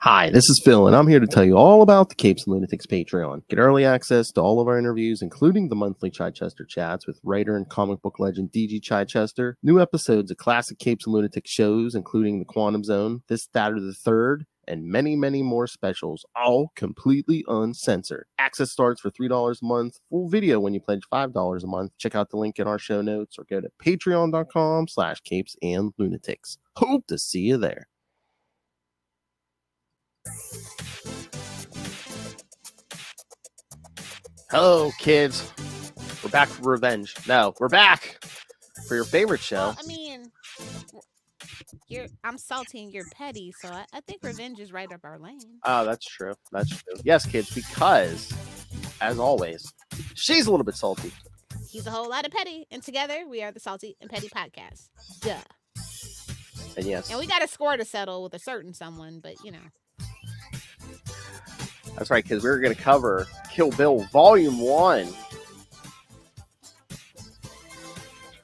Hi, this is Phil, and I'm here to tell you all about the Capes and Lunatics Patreon. Get early access to all of our interviews, including the monthly Chichester chats with writer and comic book legend DG Chichester, new episodes of classic Capes and Lunatics shows, including The Quantum Zone, This, That, or the Third, and many, many more specials, all completely uncensored. Access starts for $3 a month, full video when you pledge $5 a month. Check out the link in our show notes or go to patreon.com/capesandlunatics. Hope to see you there. Hello, kids. We're back for revenge. No, we're back for your favorite show. Well, I mean, I'm salty and you're petty, so I think revenge is right up our lane. Oh, that's true. That's true. Yes, kids, because, as always, she's a little bit salty. He's a whole lot of petty, and together we are the Salty and Petty Podcast. Duh. And yes. And we got a score to settle with a certain someone, but you know. That's right, because we're going to cover Kill Bill Volume 1.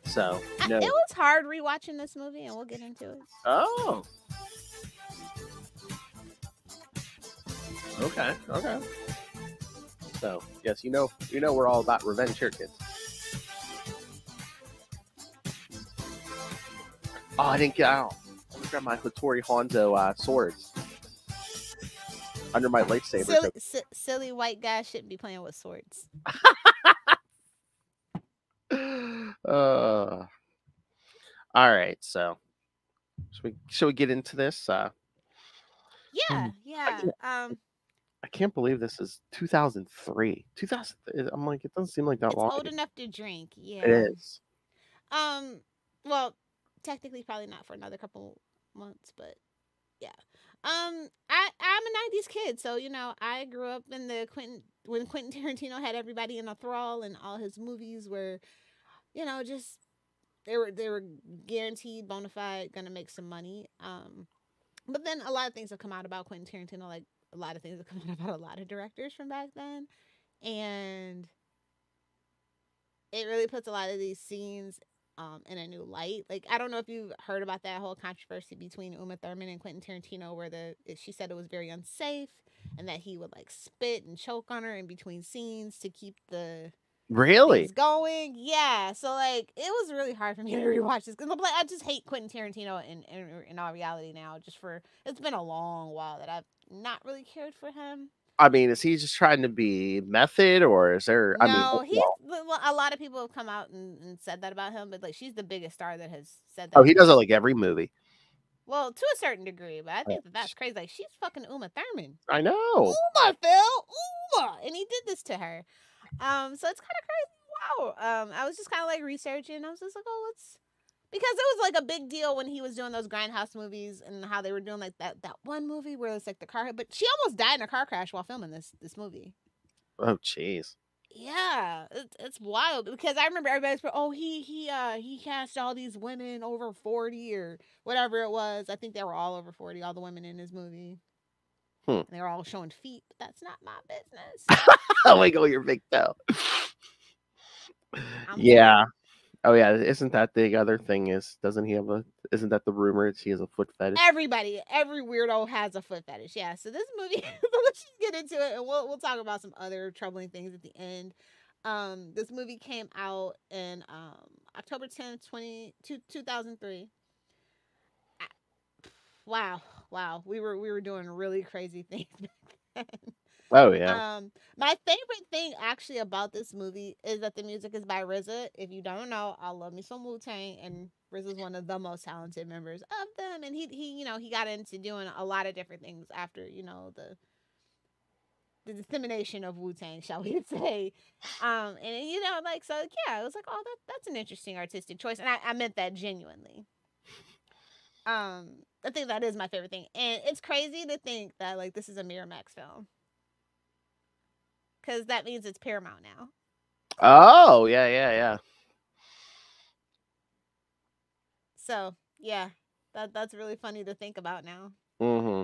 So, no. It was hard rewatching this movie, and we'll get into it. Oh. Okay. So, yes, you know we're all about revenge here, kids. Oh, I didn't get out. I'm gonna grab my Hattori Hanzo swords under my lightsaber. Silly white guy shouldn't be playing with swords. All right, so should we get into this? Yeah. I can't believe this is 2003. 2000. I'm like, it doesn't seem like that long. It's old enough to drink. Yeah, it is. Well, technically, probably not for another couple months, but yeah. I'm a 90s kid, so you know I grew up in when Quentin Tarantino had everybody in a thrall, and all his movies were, you know, just they were guaranteed bona fide gonna make some money. But then a lot of things have come out about Quentin Tarantino, like a lot of things have come out about a lot of directors from back then, and it really puts a lot of these scenes in a new light. Like, I don't know if you've heard about that whole controversy between Uma Thurman and Quentin Tarantino, where she said it was very unsafe and that he would like spit and choke on her in between scenes to keep the things going. Yeah, so like it was really hard for me to rewatch this because like, I just hate Quentin Tarantino in all reality now. It's been a long while that I've not really cared for him. I mean, is he just trying to be method, or is there? No, a lot of people have come out and said that about him, but like she's the biggest star that has said that. Oh, he does it like every movie. Well, to a certain degree, but I think that's crazy. Like, she's fucking Uma Thurman. I know. Uma, Phil, Uma, and he did this to her. So it's kind of crazy. Wow. I was just kind of like researching. I was just like, oh, because it was like a big deal when he was doing those Grindhouse movies and how they were doing like that one movie where it's like the car. But she almost died in a car crash while filming this movie. Oh, jeez. Yeah, it's wild because I remember everybody's he cast all these women over 40 or whatever it was. I think they were all over 40, all the women in his movie. They were all showing feet, but that's not my business. Oh my god, you're big though. Yeah. Oh yeah, isn't that the other thing? Isn't that the rumor? He has a foot fetish. Every weirdo has a foot fetish. Yeah. So this movie, let's just get into it, and we'll talk about some other troubling things at the end. This movie came out in October 10th, 2003. Wow, we were doing really crazy things back then. Oh yeah. My favorite thing actually about this movie is that the music is by RZA. If you don't know, I love me some Wu-Tang, and RZA is one of the most talented members of them. And he got into doing a lot of different things after the dissemination of Wu-Tang, shall we say? And so yeah, it was like, oh, that's an interesting artistic choice, and I meant that genuinely. I think that is my favorite thing, and it's crazy to think that like this is a Miramax film. Because that means it's Paramount now. Oh, yeah. So, yeah. That's really funny to think about now. Mm-hmm.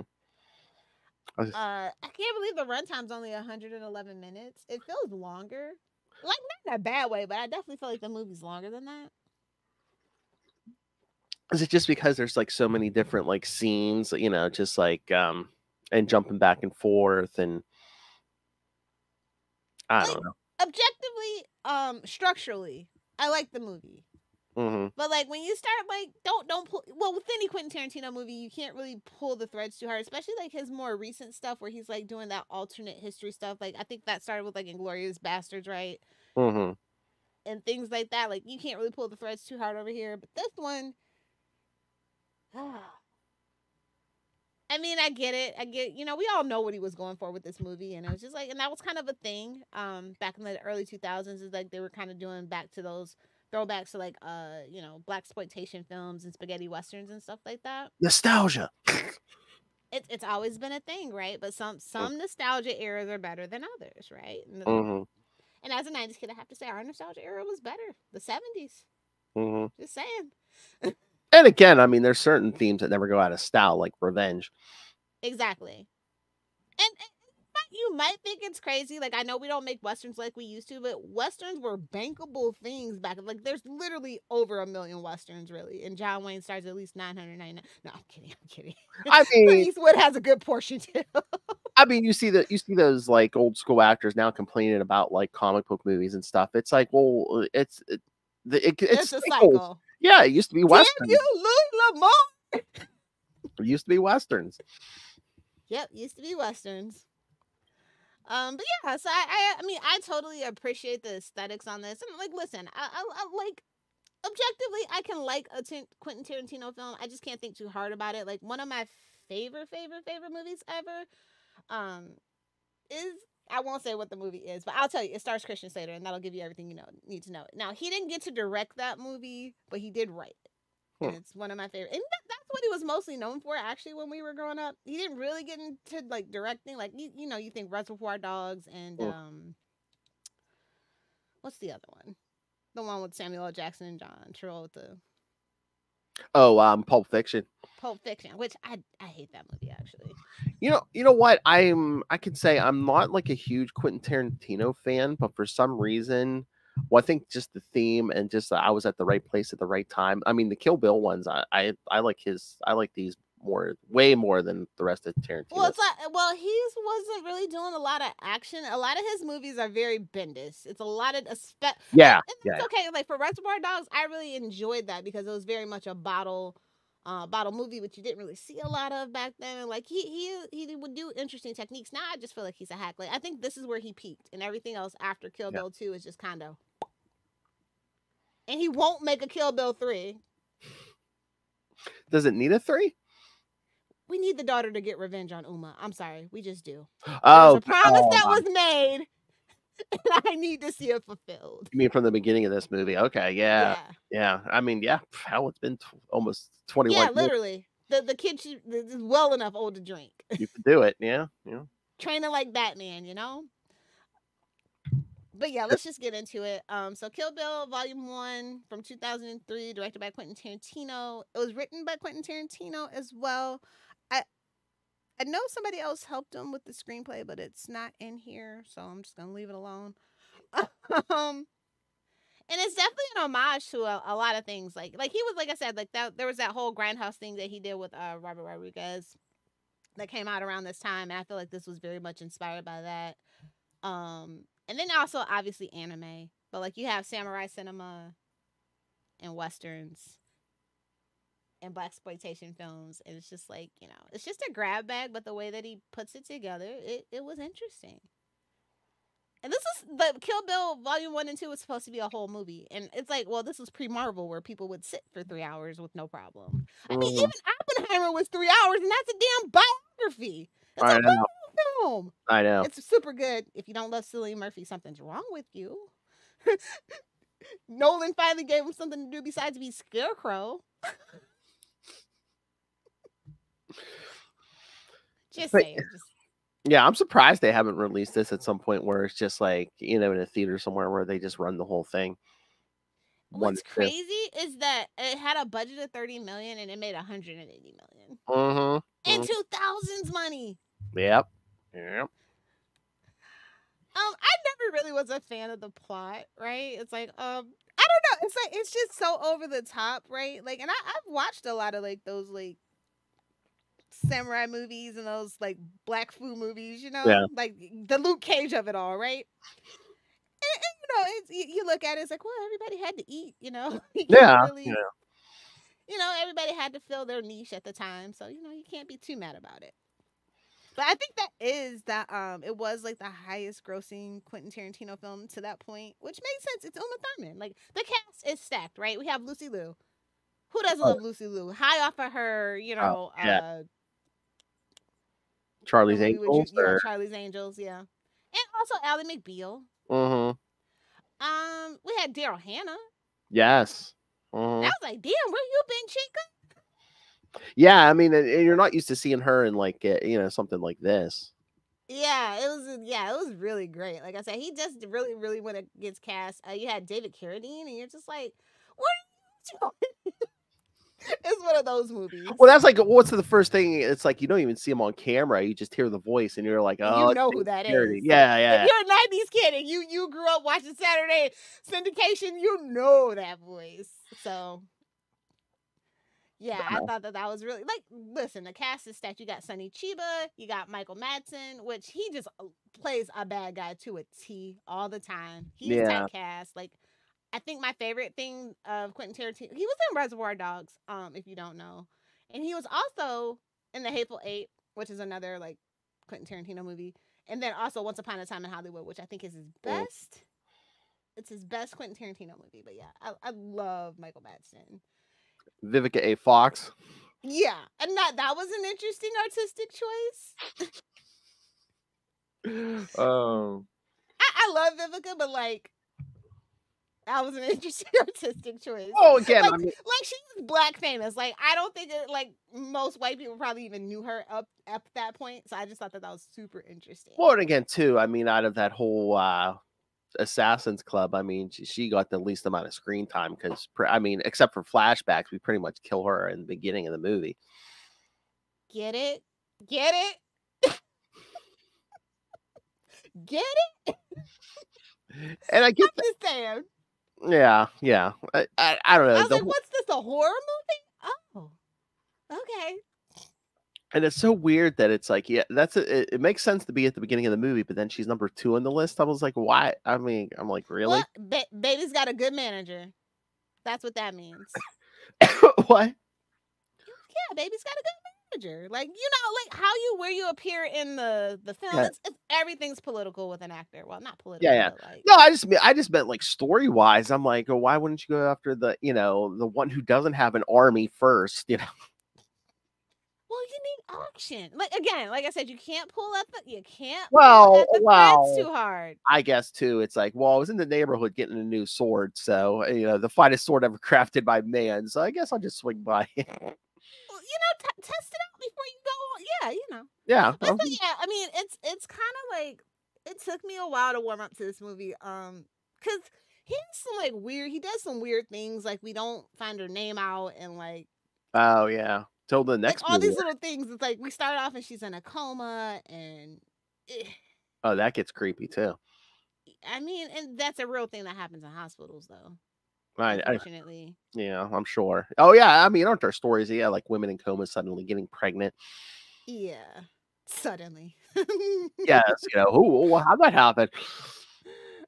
I can't believe the runtime's only 111 minutes. It feels longer. Like, not in a bad way, but I definitely feel like the movie's longer than that. Is it just because there's like so many different like scenes, just like and jumping back and forth, and I don't know. Objectively, structurally, I like the movie. But like when you start like don't pull, well, with any Quentin Tarantino movie you can't really pull the threads too hard, especially like his more recent stuff where he's like doing that alternate history stuff. Like I think that started with like Inglourious Bastards, right? And things like that. Like you can't really pull the threads too hard over here. But this one, I mean, I get it. We all know what he was going for with this movie, and it was just like, and that was kind of a thing back in the early 2000s. Is like they were kind of doing back to those throwbacks to like blaxploitation films and spaghetti westerns and stuff like that. Nostalgia. It's always been a thing, right? But some nostalgia eras are better than others, right? And as a 90s kid, I have to say our nostalgia era was better. The 70s. Just saying. And again, I mean, there's certain themes that never go out of style, like revenge. Exactly. And you might think it's crazy. Like, I know we don't make westerns like we used to, but westerns were bankable things back. Like, there's literally over 1 million westerns, really. And John Wayne stars at least 999. No, I'm kidding. I mean, Clint Eastwood has a good portion too. I mean, you see those like old school actors now complaining about like comic book movies and stuff. It's like, well, it's a cycle. Yeah, it used to be westerns. Damn you, Louis Lamont. It used to be westerns. Yep, used to be westerns. But yeah, so I mean, I totally appreciate the aesthetics on this. And like, listen, I like, objectively, I can like a Quentin Tarantino film. I just can't think too hard about it. Like, one of my favorite movies ever, is, I won't say what the movie is, but I'll tell you, it stars Christian Slater, and that'll give you everything you need to know. Now, he didn't get to direct that movie, but he did write it. And it's one of my favorite. And that's what he was mostly known for, actually, when we were growing up. He didn't really get into, like, directing. Like, you think Reservoir Dogs and, what's the other one? The one with Samuel L. Jackson and John Travolta. Pulp Fiction. Pulp Fiction, which I hate that movie, actually. You know what? I can say I'm not like a huge Quentin Tarantino fan, but for some reason, well, I think just the theme and just I was at the right place at the right time. I mean, the Kill Bill ones, I like these way more than the rest of Tarantino. Well, it's like, he wasn't really doing a lot of action. A lot of his movies are very Bendis. It's a lot of it's okay. Like for Reservoir Dogs, I really enjoyed that because it was very much a bottle movie, which you didn't really see a lot of back then. And like he would do interesting techniques. Now I just feel like he's a hack. Like I think this is where he peaked, and everything else after Kill Bill 2 is just kind of. And he won't make a Kill Bill 3. Does it need a 3? We need the daughter to get revenge on Uma. I'm sorry, we just do. Oh, there's a promise that was made, and I need to see it fulfilled. You mean from the beginning of this movie? Okay, yeah. I mean, hell, it's been almost 21 years. Yeah, literally. The kid is well enough old to drink. You can do it, yeah. Training like Batman, But yeah, let's just get into it. So Kill Bill Volume 1 from 2003, directed by Quentin Tarantino. It was written by Quentin Tarantino as well. I know somebody else helped him with the screenplay, but it's not in here, so I'm just gonna leave it alone. And it's definitely an homage to a lot of things. Like he was, like I said, like that. There was that whole Grindhouse thing that he did with Robert Rodriguez that came out around this time, and I feel like this was very much inspired by that. And then also obviously anime, but like you have samurai cinema and westerns and blaxploitation films, and it's just like, it's just a grab bag, but the way that he puts it together, it was interesting. And this is the Kill Bill Volume 1 and 2 was supposed to be a whole movie, and it's like, well, this was pre-Marvel where people would sit for 3 hours with no problem. I mean, even Oppenheimer was 3 hours, and that's a damn biography. It's a film. I know. It's super good. If you don't love Cillian Murphy, something's wrong with you. Nolan finally gave him something to do besides be Scarecrow. Just saying. Yeah, I'm surprised they haven't released this at some point where it's just like, in a theater somewhere where they just run the whole thing. What's crazy is that it had a budget of $30 million and it made $180 million. In 2000s money. Yep. I never really was a fan of the plot, right? It's like, I don't know. It's like, it's just so over the top, right? Like, and I've watched a lot of like those like samurai movies and those like black fu movies, Yeah. like the Luke Cage of it all, right? And it's, you look at it, it's like, well, everybody had to eat, you can't Yeah. really, everybody had to fill their niche at the time, so you can't be too mad about it. But I think that is that it was like the highest grossing Quentin Tarantino film to that point, which makes sense. It's Uma Thurman. Like the cast is stacked, right? We have Lucy Liu. Who doesn't Oh, love Lucy Liu? High off of her, yeah. what Charlie's movie would you? Angels, Yeah, or Charlie's Angels. Yeah, and also Ally McBeal. mm-hmm. We had Daryl Hannah. Yes. And Mm-hmm. I was like, damn, where you been, chica? Yeah, I mean, and you're not used to seeing her in like something like this. Yeah, it was really great. Like I said, he just really, really when it gets cast. You had David Carradine, and you're just like, what are you doing? It's one of those movies. Well, that's like what's the first thing? It's like you don't even see him on camera. You just hear the voice, and you're like, And oh, you it's know who David that Carradine. is. Yeah, If yeah. you're a 90s kid and you grew up watching Saturday syndication, you know that voice. So yeah, I thought that was really like. Listen, the cast is stacked. You got Sonny Chiba, you got Michael Madsen, which he just plays a bad guy to a T all the time. He's Yeah. typecast. Like, I think my favorite thing of Quentin Tarantino, he was in Reservoir Dogs, if you don't know, and he was also in The Hateful Eight, which is another like Quentin Tarantino movie, and then also Once Upon a Time in Hollywood, which I think is his best. It's his best Quentin Tarantino movie. But yeah, I love Michael Madsen. Vivica A. Fox. Yeah, and that was an interesting artistic choice. Oh. I love Vivica, but like that was an interesting artistic choice. Oh, again, like, I mean, like she was black famous. Like I don't think like most white people probably even knew her up at that point. So I just thought that was super interesting. well, and again, too, I mean, out of that whole Assassin's Club, I mean, she got the least amount of screen time because, I mean, except for flashbacks, we pretty much kill her in the beginning of the movie. Get it? Get it? Get it? And I get I'm just saying. Yeah. I don't know. I was like, what's this? A horror movie? Oh, okay. And it's so weird that it's like, yeah, it makes sense to be at the beginning of the movie, but then she's number 2 on the list. I was like, why? I mean, I'm like, really? Well, baby's got a good manager. That's what that means. What? Yeah, baby's got a good manager. Like, like where you appear in the film, Yeah. it's everything's political with an actor. Well, not political, Yeah. but like No, I just meant like story wise. I'm like, oh, why wouldn't you go after the one who doesn't have an army first? well, you need action. Like again, like I said, you can't pull at the threads too hard. I guess too. It's like, well, I was in the neighborhood getting a new sword, so the finest sword ever crafted by man. So I guess I'll just swing by. Well, test it out before you go. Yeah, Yeah. But so, yeah, I mean, it's kind of like it took me a while to warm up to this movie, because he does some weird things, like we don't find her name out, and like Oh yeah. Till the next like all movie. these little things. It's like we start off and she's in a coma, and Oh, that gets creepy too. I mean, and that's a real thing that happens in hospitals, though. Right. Unfortunately. Yeah, I'm sure. Oh yeah, I mean, aren't there stories? Yeah, like women in coma suddenly getting pregnant. Yeah, suddenly. Yes, how'd that happen?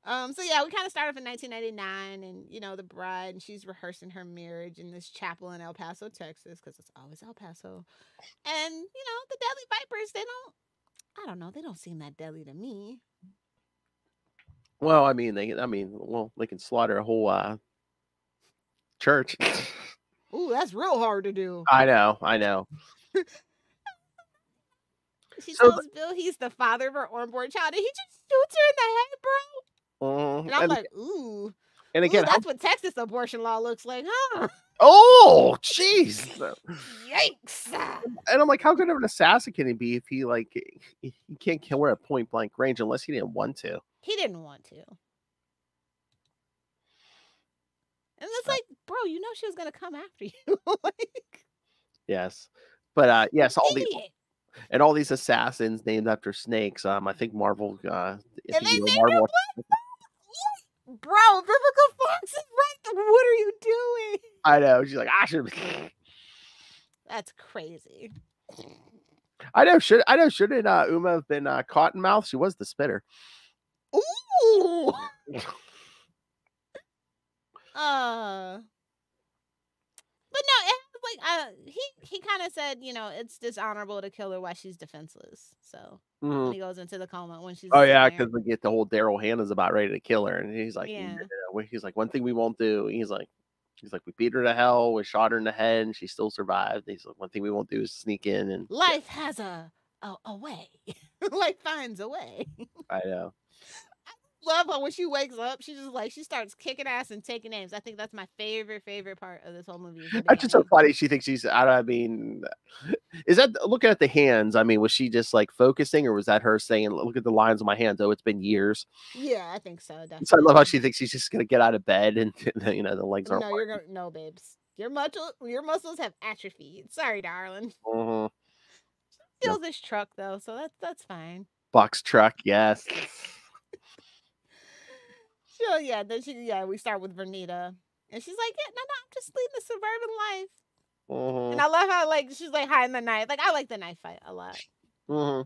So yeah, we kind of start off in 1999, and the bride, and she's rehearsing her marriage in this chapel in El Paso, Texas, because it's always El Paso. And the deadly vipers, they don't seem that deadly to me. Well, I mean, they can slaughter a whole church. Ooh, that's real hard to do. I know. She tells Bill he's the father of her unborn child, and he just shoots her in the head, bro. And I'm like, ooh. And again, that's what Texas abortion law looks like, huh? Oh, jeez. Yikes. And I'm like, how good of an assassin can he be if he can't kill her at point blank range unless he didn't want to? He didn't want to. And it's like, bro, she was gonna come after you. Yes. But yes, all these assassins named after snakes. I think Marvel and they named Marvel. Bro, Vivica Fox is right. What are you doing? I know. She's like, I should. That's crazy. I know. Shouldn't Uma have been Cottonmouth? She was the spitter. Ooh. But no, it like he kind of said, you know, it's dishonorable to kill her while she's defenseless. So when he goes into the coma when she's Oh sitting yeah, there. because we get the whole Daryl Hannah's about ready to kill her, and he's like, Yeah. he's like, one thing we won't do. He's like, we beat her to hell, we shot her in the head, and she still survived. He's like, one thing we won't do is sneak in and life has a way. Life finds a way. I know. Love how when she wakes up, she just like she starts kicking ass and taking names. I think that's my favorite part of this whole movie. Is That's just so funny. She thinks she's. I mean, is that looking at the hands? I mean, was she just like focusing, or was that her saying, "Look at the lines on my hands"? Oh, it's been years. Yeah, I think so. Definitely. So I love how she thinks she's just gonna get out of bed and you know the legs aren't. No, you're gonna no, babes. Your muscles have atrophied. Sorry, darling. Mm-hmm. Steals this truck though, so that's fine. Box truck, yes. So yeah, then we start with Vernita, and she's like, yeah, no, I'm just leading a suburban life. Mm-hmm. And I love how like she's like hiding the knife. Like I like the knife fight a lot. Mm-hmm.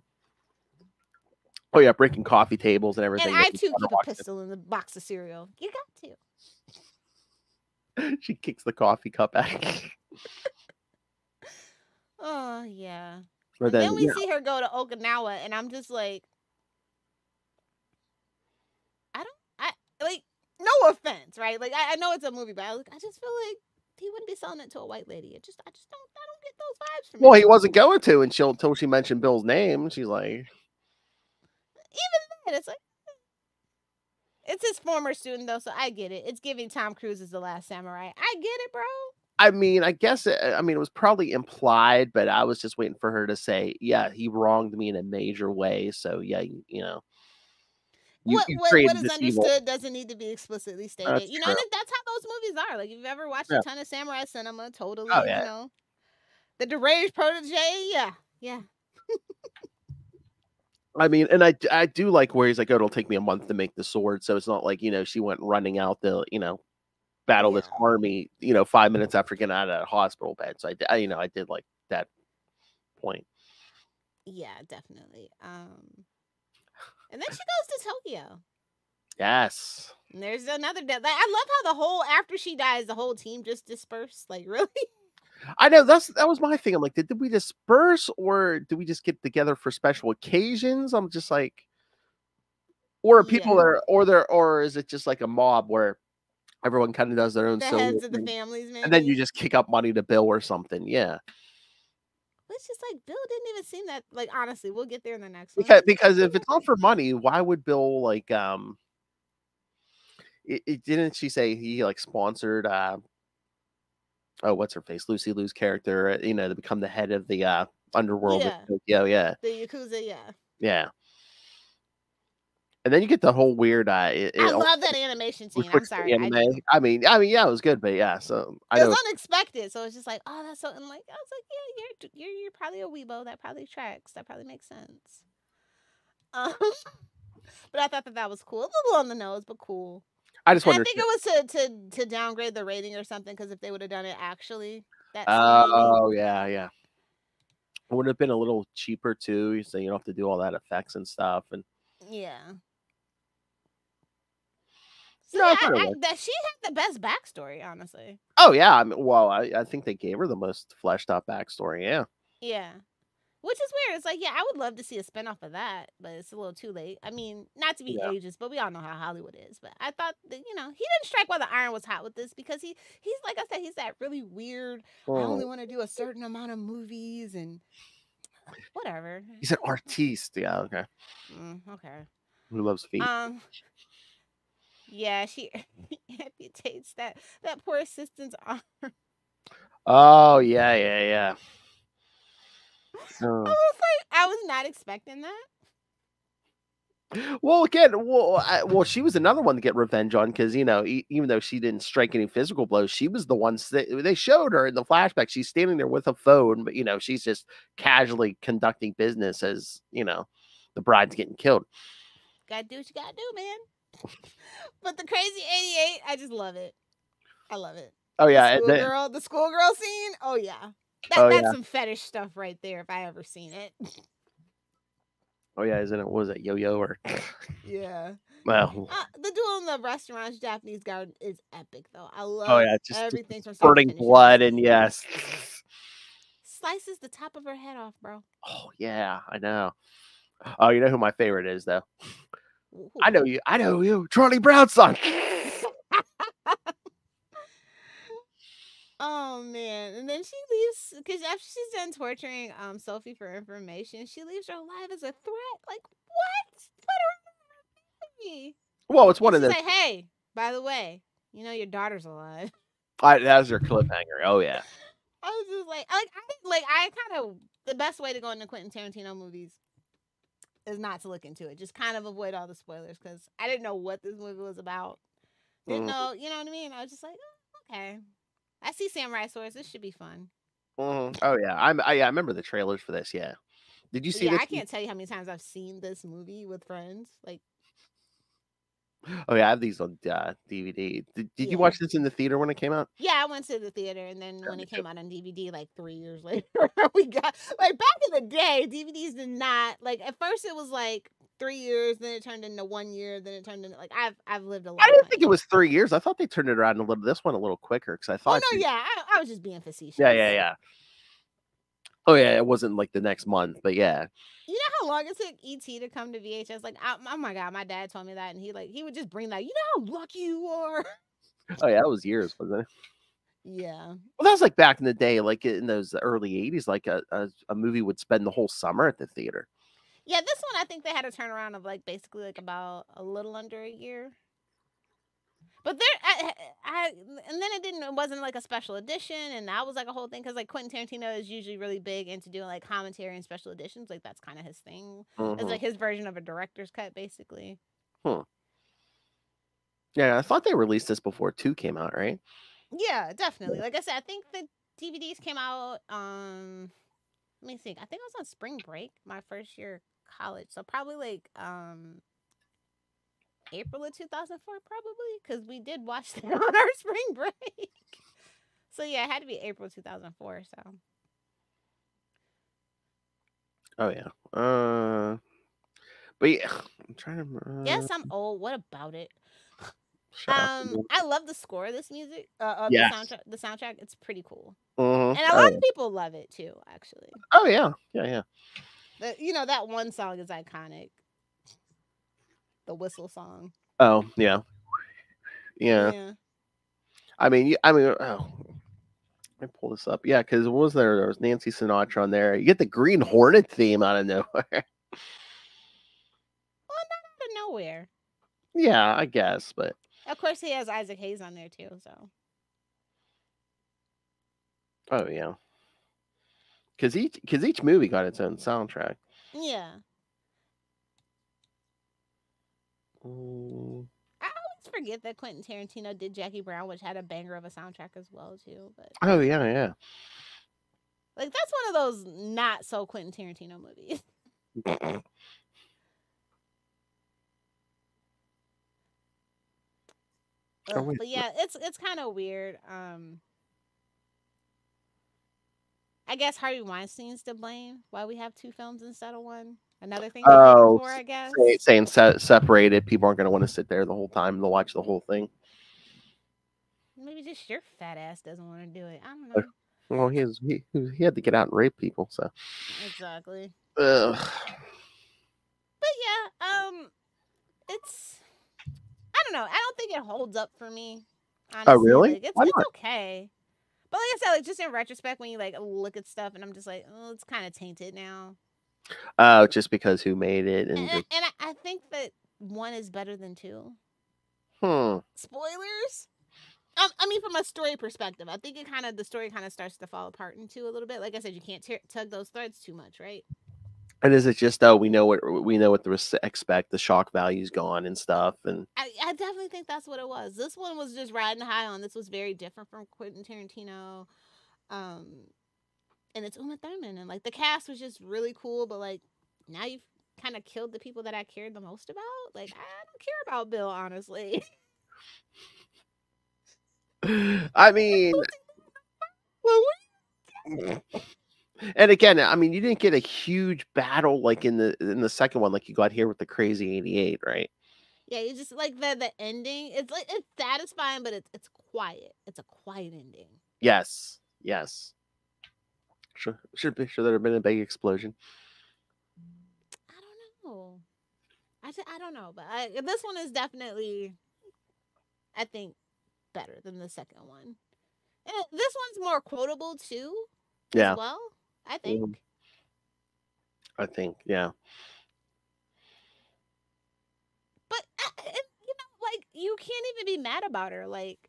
Oh yeah, breaking coffee tables and everything. And I too keep a pistol in the box of cereal. You got to. She kicks the coffee cup back. Oh yeah. And then we see her go to Okinawa, and I'm just like, like, no offense, right? Like I know it's a movie, but I just feel like he wouldn't be selling it to a white lady. I just don't get those vibes from him. Well, he wasn't going to until she mentioned Bill's name. She's like, even then, it's like, it's his former student though, so I get it. It's giving Tom Cruise as The Last Samurai. I get it, bro. I mean, I guess it was probably implied, but I was just waiting for her to say, yeah, he wronged me in a major way. So yeah, you know. What is understood evil. Doesn't need to be explicitly stated. That's you know, true. And that's how those movies are. Like, if you've ever watched a ton of samurai cinema, totally, you know. The deranged protege, yeah. I mean, and I do like where he's like, oh, it'll take me a month to make the sword. So it's not like, you know, she went running out to, you know, battle this army, you know, 5 minutes after getting out of a hospital bed. So I did like that point. Yeah, definitely. And then she goes to Tokyo. Yes. And there's another death. Like, I love how after she dies, the whole team just dispersed. Like, really? I know that was my thing. I'm like, did we disperse or do we just get together for special occasions? I'm just like, or people or is it just like a mob where everyone kind of does their own heads of the families, maybe? And then you just kick up money to Bill or something? Yeah. It's just like Bill didn't even seem that, like, honestly, we'll get there in the next one. Because if it's not for money, why would Bill like it didn't she say he like sponsored what's her face? Lucy Liu's character, you know, to become the head of the underworld of Tokyo, the Yakuza, yeah. And then you get the whole weird. I love that animation scene. I'm sorry. I mean, yeah, it was good, but yeah. So it was unexpected. So it's just like, oh, that's something. Like I was like, yeah, you're probably a weebo. That probably tracks. That probably makes sense. But I thought that was cool. A little on the nose, but cool. I just wonder. I think it was to downgrade the rating or something, because if they would have done it actually, yeah. It would have been a little cheaper too, so you don't have to do all that effects and stuff, and yeah. So she had the best backstory, honestly. Oh yeah, I mean, well, I think they gave her the most fleshed out backstory. Yeah. Which is weird. It's like, yeah, I would love to see a spinoff of that, but it's a little too late. I mean, not to be ageist, but we all know how Hollywood is. But I thought that, you know, he didn't strike while the iron was hot with this, because he's like I said, he's that really weird, I only want to do a certain amount of movies and whatever. He's an artiste. Yeah, okay. Okay. Who loves feet? Yeah, she amputates that poor assistant's arm. Oh, yeah. I was not expecting that. Well, again, she was another one to get revenge on, because, you know, even though she didn't strike any physical blows, she was the one they showed her in the flashback. She's standing there with a phone, but, you know, she's just casually conducting business as, you know, the bride's getting killed. Gotta do what you gotta do, man. But the crazy 88, I just love it. I love it. Oh yeah, the schoolgirl scene. Oh yeah. That's some fetish stuff right there, if I ever seen it. Oh yeah, isn't it? What was it, Yo-Yo or? Yeah. Well. The duel in the restaurant's Japanese garden is epic, though. I Oh love yeah, just everything from start to spurting finish. blood and yes. Slices the top of her head off, bro. Oh yeah, I know. Oh, you know who my favorite is though? Ooh. I know you. I know you, Charlie Brown's son. Oh man! And then she leaves because after she's done torturing Sophie for information, she leaves her alive as a threat. Like what? What are you? Well, it's And one of she's those. like, "Hey, by the way, you know your daughter's alive." That was her cliffhanger. Oh yeah. I was just I kind of the best way to go into Quentin Tarantino movies is not to look into it. Just kind of avoid all the spoilers because I didn't know what this movie was about. Didn't know, you know what I mean? I was just like, oh, okay. I see samurai swords. This should be fun. Oh yeah, I remember the trailers for this. Yeah, did you see Yeah, this? I can't tell you how many times I've seen this movie with friends. Like, Oh yeah, I have these on DVD. Did you yeah. watch this in the theater when it came out? Yeah, I went to the theater, and then Yeah, when me it too. came out on DVD, like 3 years later, we got like back in the day, DVDs did not like. At first, it was like 3 years, then it turned into 1 year, then it turned into like I've lived a I didn't think lifetime. it was 3 years. I thought they turned it around a little. This one a little quicker because I Oh thought. no, yeah, I was just being facetious. Yeah. Oh yeah, it wasn't like the next month, but yeah. You know how long it took ET to come to VHS? Like, oh my god, my dad told me that, and he would just bring that. You know how lucky you are. Oh yeah, that was years, wasn't it? Yeah. Well, that was like back in the day, like in those early '80s, like a movie would spend the whole summer at the theater. Yeah, this one I think they had a turnaround of like basically like about a little under a year. But and then it wasn't like a special edition, and that was like a whole thing because like Quentin Tarantino is usually really big into doing like commentary and special editions, like that's kind of his thing. It's like his version of a director's cut, basically. Hmm. Yeah, I thought they released this before 2 came out, right? Yeah, definitely. Yeah. Like I said, I think the DVDs came out. Let me think. I think I was on spring break my first year of college, so probably like April of 2004, probably because we did watch that on our spring break. So yeah, it had to be April 2004. So. Oh yeah. But yeah, I'm trying to. Yes, I'm old. What about it? Shut up. I love the score of this music. Of the Yes. soundtrack. The soundtrack, it's pretty cool, Mm-hmm. and a lot of people love it too. Actually, Oh yeah. Yeah. that one song is iconic. The whistle song. Oh yeah. Yeah. Yeah. I mean, oh, let me pull this up. Yeah, because what was there? There was Nancy Sinatra on there. You get the Green Hornet theme out of nowhere. Well, not out of nowhere. Yeah, I guess, but Of course, he has Isaac Hayes on there too. So. oh yeah, because each movie got its own soundtrack. Yeah. Mm. I always forget that Quentin Tarantino did Jackie Brown, which had a banger of a soundtrack as well too. But Oh yeah. like that's one of those not so Quentin Tarantino movies. But yeah, it's kind of weird. I guess Harvey Weinstein's to blame. Why we have two films instead of one? Another thing to blame him for, I guess. Saying separated, people aren't going to want to sit there the whole time. They'll watch the whole thing. Maybe just your fat ass doesn't want to do it. I don't know. Well, he had to get out and rape people, so Exactly. Ugh. But yeah, it's I don't know. I don't think it holds up for me. Honestly. Oh really? Like, Why it's not? okay. But like I said, like just in retrospect, when you like look at stuff, and I'm just like, oh, it's kind of tainted now. Oh, just because who made it And I think that one is better than two. Spoilers. I mean, from a story perspective, I think the story kind of starts to fall apart in two a little bit. Like I said, you can't tug those threads too much, right? And is it just we know what to expect, the shock value's gone and stuff, and I definitely think that's what it was. This one was just riding high on. This was very different from Quentin Tarantino, and it's Uma Thurman, and like the cast was just really cool. But like now you've kind of killed the people that I cared the most about. Like I don't care about Bill, honestly. I mean, Well, And again, I mean, you didn't get a huge battle like in the second one, like you got here with the Crazy 88, right? Yeah, you just like the ending. It's like it's satisfying, but it's quiet. It's a quiet ending. Yes, yes. Should there have been a big explosion? I don't know. I don't know, but this one is definitely, I think, better than the second one. And this one's more quotable too, as Yeah, well. I mhm, think. I think, yeah. But like you can't even be mad about her. Like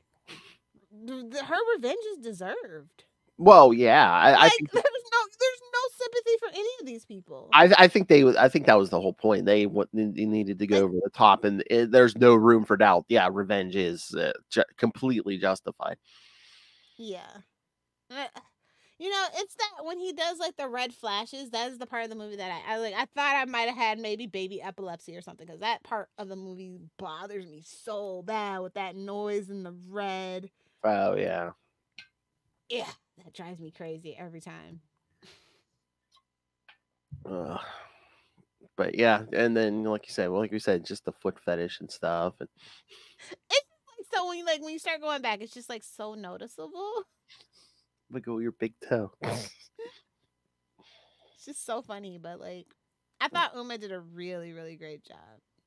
her revenge is deserved. Well, yeah, I Like think there's no sympathy for any of these people. I think I think that was the whole point. They needed to go Like over the top, and there's no room for doubt. Yeah, revenge is completely justified. yeah. Uh, it's that when he does like the red flashes, that is the part of the movie that I like. I thought I might have had maybe baby epilepsy or something because that part of the movie bothers me so bad with that noise and the red. Oh yeah. Yeah, that drives me crazy every time. Ugh. But yeah, and then like you said, well, like you said, just the foot fetish and stuff, and It's like so when you start going back, it's just like so noticeable. wiggle your big toe. It's just so funny, but like I thought Uma did a really, really great job.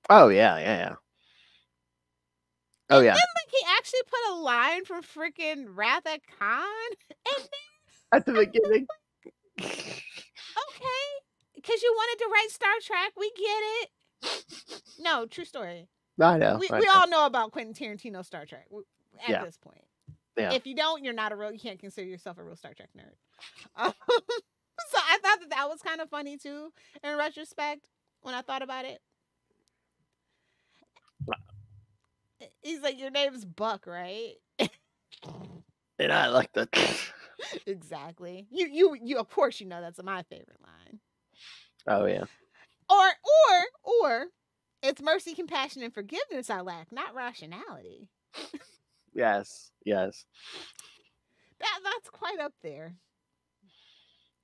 Oh yeah, yeah, yeah. Oh And then yeah. like he actually put a line from freaking Wrath at Khan and At the beginning. okay, because you wanted to write Star Trek, we get it. No, true story. I know. We all know about Quentin Tarantino Star Trek at this point. Yeah. If you don't, you're not you can't consider yourself a real Star Trek nerd. So I thought that was kind of funny too, in retrospect, when I thought about it. He's like, your name's Buck, right? And I like that. Exactly. You of course you know that's my favorite line. Oh yeah. Or it's mercy, compassion, and forgiveness I lack, not rationality. Yes. Yes. That's quite up there.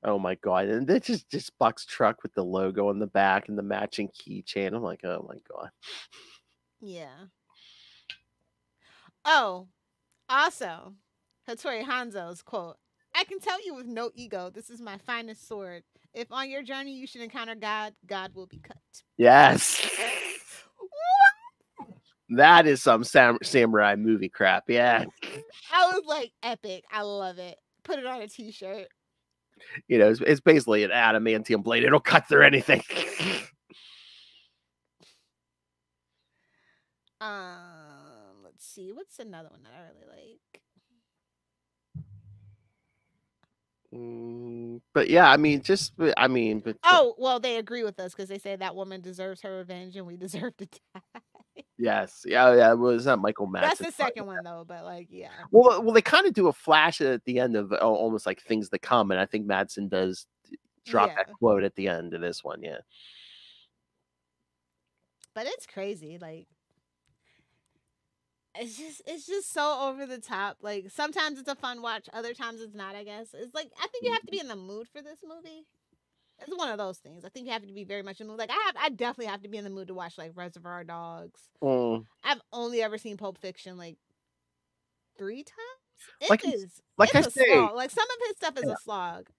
Oh my god! And it's just Buck's truck with the logo on the back and the matching keychain. I'm like, oh my god. Yeah. Oh, also, Hattori Hanzo's quote: "I can tell you with no ego, this is my finest sword. If on your journey you should encounter God, God will be cut." Yes. That is some samurai movie crap. Yeah. I was like, epic. I love it. Put it on a t-shirt. It's basically an adamantium blade. It'll cut through anything. Let's see. What's another one that I really like? But yeah, I mean, but oh, well, they agree with us because they say that woman deserves her revenge and we deserve to die. yes, yeah. Was that Michael Madsen? That's the second one though, but like, yeah. Well, they kind of do a flash at the end of almost like things to come, and I think Madsen does drop that quote at the end of this one. Yeah. But it's crazy, like it's just so over the top. Like sometimes it's a fun watch, other times it's not. I guess it's like I think you have to be in the mood for this movie. It's one of those things. I think you have to be very much in the mood. Like I definitely have to be in the mood to watch like Reservoir Dogs. I've only ever seen Pulp Fiction like 3 times. It's a slog. Like some of his stuff is a slog.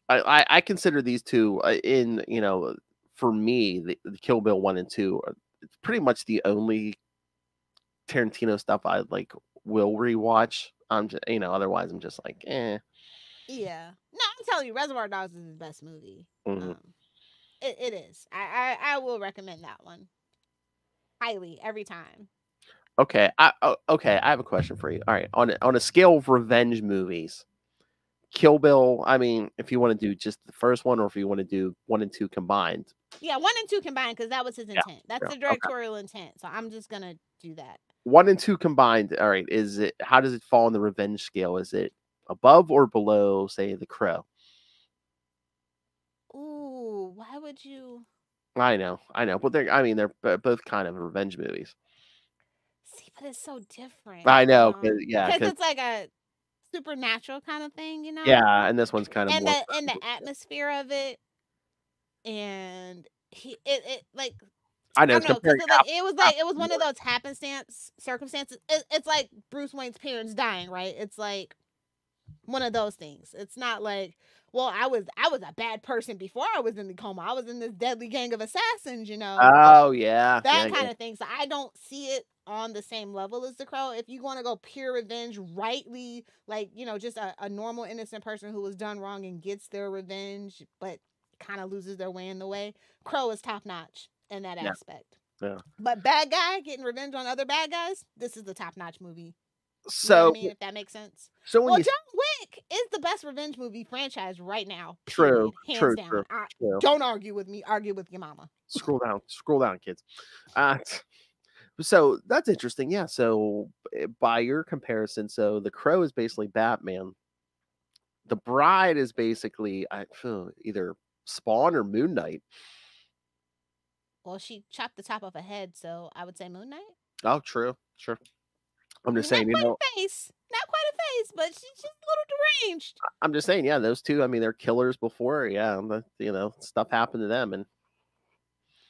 I consider these two for me the Kill Bill 1 and 2 it's pretty much the only Tarantino stuff I like will rewatch. I'm just otherwise I'm just like eh. Yeah. No, I'm telling you, Reservoir Dogs is his best movie. Mm-hmm. It is. I will recommend that one highly every time. Okay, I have a question for you. All right, on a scale of revenge movies, Kill Bill. I mean, if you want to do just the first one, or if you want to do 1 and 2 combined. Yeah, 1 and 2 combined because that was his intent. That's the directorial intent. So I'm just gonna do that. 1 and 2 combined. All right, how does it fall on the revenge scale? Is it above or below, say, The Crow? Ooh, why would you? I know, but they're both kind of revenge movies. See, but it's so different. I know, because it's like supernatural kind of thing, you know? Yeah, and this one's kind of And more. the atmosphere of it, and it like I know I it's don't know, because comparing it was one of those happenstance circumstances. It's like Bruce Wayne's parents dying, right? It's like one of those things. It's not like, well, I was a bad person before I was in the coma. I was in this deadly gang of assassins, you know. Oh yeah, That yeah, kind of thing. So I don't see it on the same level as The Crow. If you want to go pure revenge, rightly, like, you know, just a normal innocent person who was done wrong and gets their revenge, but kind of loses their way in the way, Crow is top notch in that yeah, aspect. yeah. But bad guy getting revenge on other bad guys, this is the top notch movie. You know what I So, mean? If that makes sense. so when Well, you John Wick is the best revenge movie franchise right now. true, Period. Hands true, down. true, true. Don't argue with me. Argue with your mama. Scroll down, kids. Uh, so that's interesting. Yeah. So by your comparison, so the Crow is basically Batman. The Bride is basically I feel either Spawn or Moon Knight. Well, she chopped the top off a head, so I would say Moon Knight. Oh, true, sure. I'm I just mean, not saying, quite a face. Not quite a face, but she's just a little deranged. I'm just saying, yeah, those two. I mean, they're killers before. Yeah, stuff happened to them, and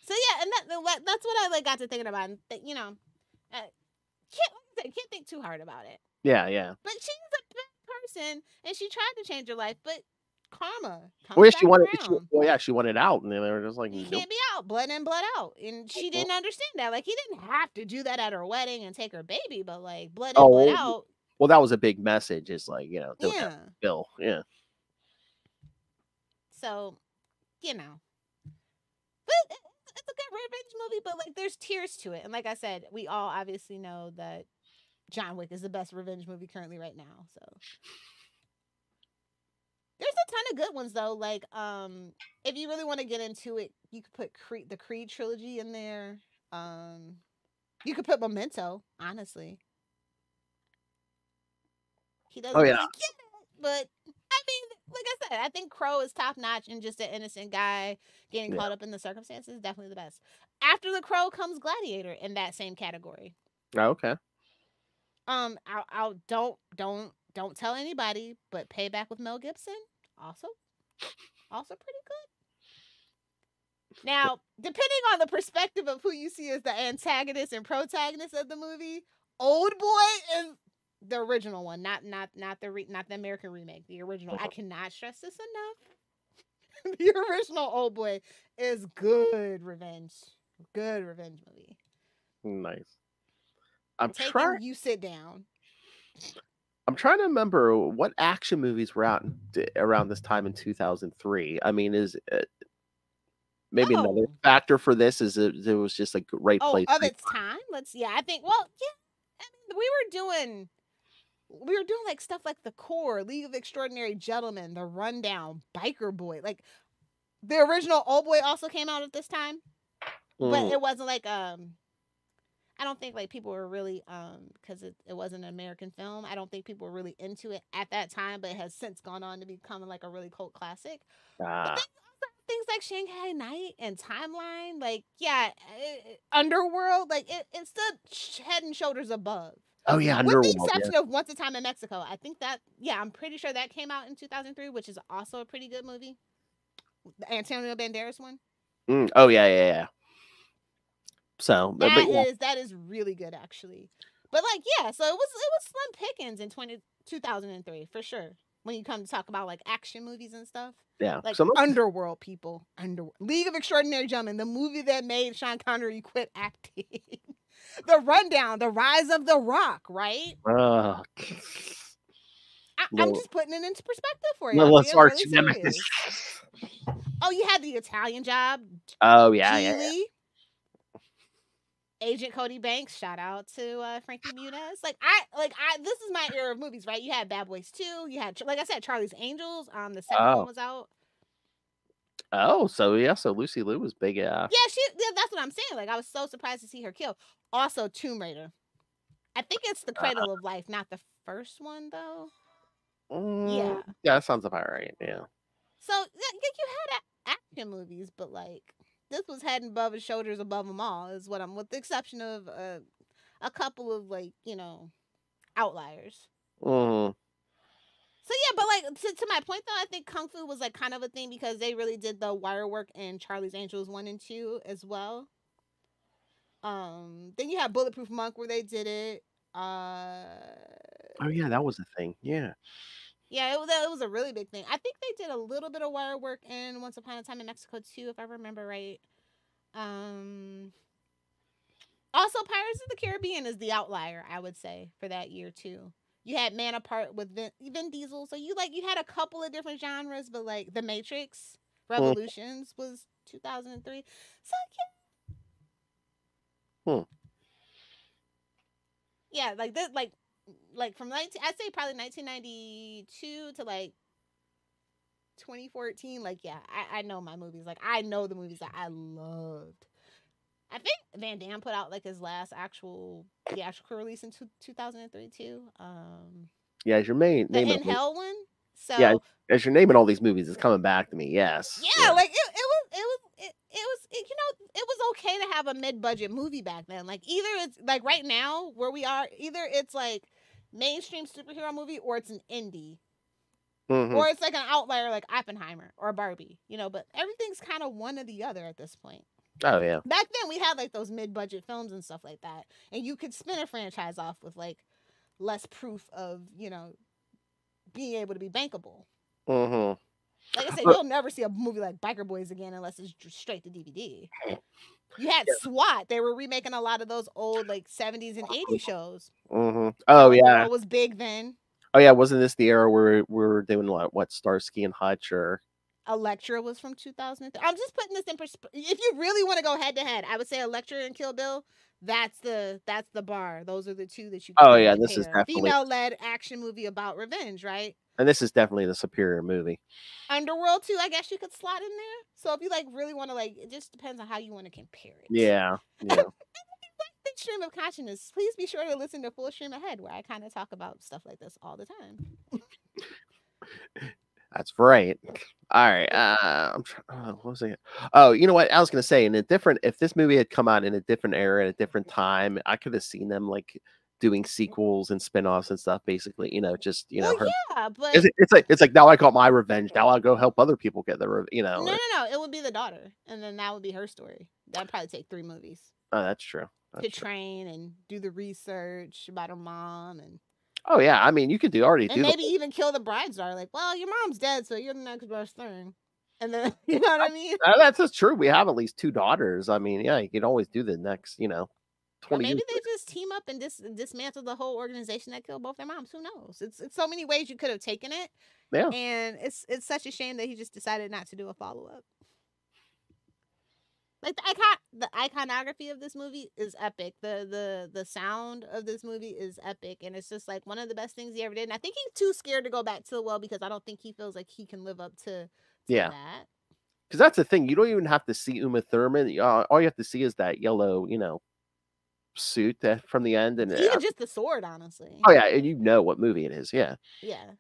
So yeah, and that's what I like got to thinking about. And you know, can't think too hard about it. yeah, yeah. But she's a bad person, and she tried to change her life, but karma Well, comes yeah, back around. she wanted out, and they were just like, You nope. can't be out, blood in, blood out. And she didn't understand that. Like, he didn't have to do that at her wedding and take her baby, but like, blood in, blood Oh, out. well, that was a big message. It's like, don't have Yeah. Bill. Yeah. So, you know. But it's a good revenge movie, but like, there's tears to it. And like I said, we all obviously know that John Wick is the best revenge movie currently right now. So. There's a ton of good ones though. Like, if you really want to get into it, you could put the Creed trilogy in there. You could put Memento, honestly. He doesn't Oh yeah. really get it, but I mean, like I said, I think Crow is top notch and just an innocent guy getting caught up in the circumstances. Definitely the best. After The Crow comes Gladiator in that same category. Oh, okay. I'll don't tell anybody, but Payback with Mel Gibson also pretty good. Now, depending on the perspective of who you see as the antagonist and protagonist of the movie, Old Boy is the original one, not the American remake, the original. I cannot stress this enough. The original Old Boy is good revenge movie. Nice. You sit down. I'm trying to remember what action movies were out around this time in 2003. I mean, is maybe another factor for this is it was just like right place. Of its time. I think. Well, yeah. I mean, we were doing like stuff like The Core, League of Extraordinary Gentlemen, The Rundown, Biker Boy. Like the original Old Boy also came out at this time, but it wasn't like I don't think like people were really because it wasn't an American film. I don't think people were really into it at that time, but it has since gone on to become like a really cult classic. But things like Shanghai Night and Timeline, like Underworld, like it stood head and shoulders above. Oh yeah, with the exception of Once a Time in Mexico. I think that I'm pretty sure that came out in 2003, which is also a pretty good movie. The Antonio Banderas one. Oh yeah. So that is really good actually. But like so it was slim pickings in 2003 for sure. When you come to talk about like action movies and stuff. Yeah. Like Underworld, people. League of Extraordinary Gentlemen, the movie that made Sean Connery quit acting. The Rundown, The Rise of the Rock, right? I'm just putting it into perspective for you. Let's really Oh, you had The Italian Job. Oh yeah. Agent Cody Banks, shout out to Frankie Muniz. This is my era of movies, right? You had Bad Boys 2, you had, like I said, Charlie's Angels. The second one was out. Oh, so Lucy Liu was big. Yeah, that's what I'm saying. Like, I was so surprised to see her killed. Also, Tomb Raider. I think it's The Cradle of Life, not the first one though. Yeah, that sounds about right. Yeah. So you had action movies, but like. This was head and above his shoulders above them all, is what I'm, with the exception of a couple of like outliers. Mm. So yeah, but like to my point though, I think kung fu was like kind of a thing because they really did the wire work in Charlie's Angels 1 and 2 as well. Then you have Bulletproof Monk where they did it. Oh yeah, that was a thing. Yeah. Yeah, it was a really big thing. I think they did a little bit of wire work in Once Upon a Time in Mexico too, if I remember right. Um, Also, Pirates of the Caribbean is the outlier, I would say, for that year too. You had Man Apart with Vin Diesel, so you had a couple of different genres, but like The Matrix Hmm. Revolutions was 2003. So Hmm. yeah, like this, like from 19, I'd say probably 1992 to like 2014. Like yeah, I know my movies. Like I know the movies that I loved. I think Van Damme put out like his last actual theatrical release in 2003 too. Yeah, as your main The name In it. Hell one. Yeah, So as you're naming all these movies, it's coming back to me. Yes. yeah, Yeah. like it it was okay to have a mid-budget movie back then. Like either it's like right now where we are, either it's like mainstream superhero movie or it's an indie. Mm-hmm. Or it's like an outlier like Oppenheimer or Barbie, but everything's kind of one or the other at this point. Oh yeah. Back then we had like those mid-budget films and stuff like that, and you could spin a franchise off with like less proof of being able to be bankable. Mm-hmm. Like I said, you'll never see a movie like Biker Boys again unless it's straight to DVD. You had SWAT. They were remaking a lot of those old like 70s and 80s shows. Mm-hmm. Oh yeah. Girl was big then. Oh yeah. Wasn't this the era where we were doing what Starsky and Hutch or? Elektra was from 2003. I'm just putting this in perspective. If you really want to go head to head, I would say Elektra and Kill Bill. That's the bar. Those are the two that you Oh can yeah, compare. this is definitely Female-led action movie about revenge, right? And this is definitely the superior movie. Underworld too, I guess you could slot in there. So if you like really want to it just depends on how you want to compare it. Yeah. Yeah. Stream of consciousness. Please be sure to listen to Full Stream Ahead, where I kind of talk about stuff like this all the time. That's right. All right. What was it? Oh, you know what? I was going to say, if this movie had come out in a different era at a different time, I could have seen them like doing sequels and spin-offs and stuff. Basically, just yeah, but it's like now I got my revenge. Now I'll go help other people get their. No. It would be the daughter, and then that would be her story. That'd probably take 3 movies. Oh, that's true. Train and do the research about her mom and. Oh yeah, I mean you could and maybe even kill the bride's daughter. Like, well, your mom's dead, so you're the next best thing. And then you know what I mean? That's true. We have at least 2 daughters. I mean, yeah, you could always do the next, 20 or maybe years. they just team up and dismantle the whole organization that killed both their moms. Who knows? It's so many ways you could have taken it. Yeah. And it's such a shame that he just decided not to do a follow-up. Like the iconography of this movie is epic. The sound of this movie is epic, and it's just like one of the best things he ever did. And I think he's too scared to go back to the well because I don't think he feels like he can live up to that. Because that's the thing. You don't even have to see Uma Thurman. All you have to see is that yellow, suit from the end, and even just the sword, honestly. Oh yeah, and you know what movie it is. Yeah. Yeah.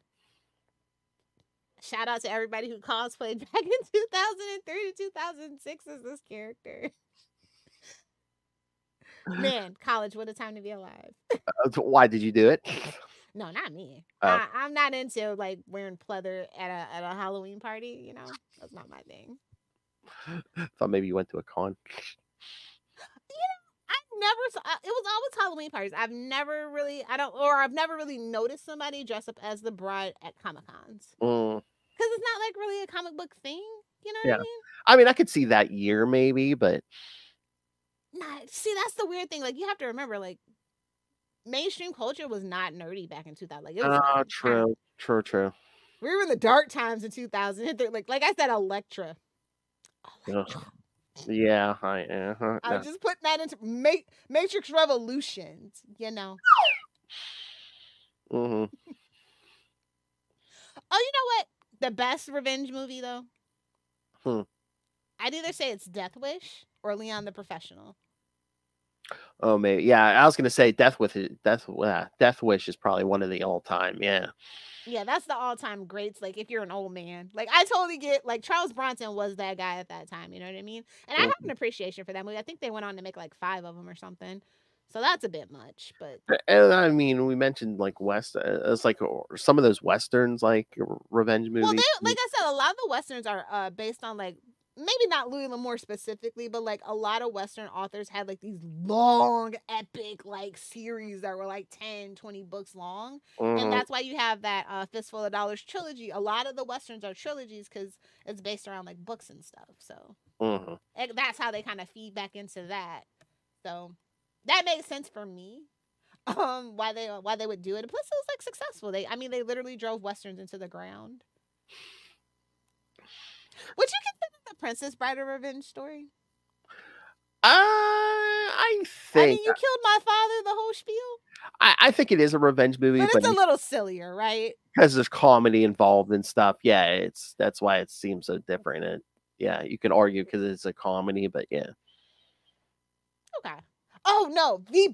Shout out to everybody who cosplayed back in 2003 to 2006 as this character. Man, college, what a time to be alive. Why did you do it? No, not me. I'm not into like wearing pleather at a Halloween party. That's not my thing. Thought maybe you went to a con. It was always Halloween parties. I've never really noticed somebody dress up as the bride at Comic-Cons. Because it's not like really a comic book thing. You know what I mean? I mean, I could see that year maybe, but. Nah, see, that's the weird thing. Like, you have to remember, like, mainstream culture was not nerdy back in 2000. Like, it was True. We were in the dark times in 2000. Like I said, Elektra. Yeah, I'm just putting that into Matrix Revolutions, Mm-hmm. Oh, you know what? The best revenge movie, though? I'd either say it's Death Wish or Leon the Professional. Oh, maybe. Yeah, I was going to say Death Wish is probably one of the all-time, yeah. Yeah, that's the all-time greats, like, if you're an old man. Like, I totally get, like, Charles Bronson was that guy at that time, you know what I mean? And I have an appreciation for that movie. I think they went on to make, like, 5 of them or something. So that's a bit much, but And I mean, we mentioned like it's like some of those westerns, like revenge well, movies. they like I said, a lot of the westerns are based on like maybe not Louis L'Amour specifically, but like a lot of Western authors had like these long, epic like series that were like 10, 20 books long. And Mhm. that's why you have that Fistful of Dollars trilogy. A lot of the Westerns are trilogies because it's based around like books and stuff. So Mhm. that's how they kind of feed back into that. So that makes sense for me. Why they would do it. Plus, it was like successful. They literally drove westerns into the ground. Would you consider the Princess Bride a revenge story? I I think mean, you killed my father, the whole spiel, I think it is a revenge movie, but but it's a little sillier, right? because there's comedy involved and stuff, yeah, that's why it seems so different. And yeah, you can argue because it's a comedy, but yeah. Okay. Oh no, the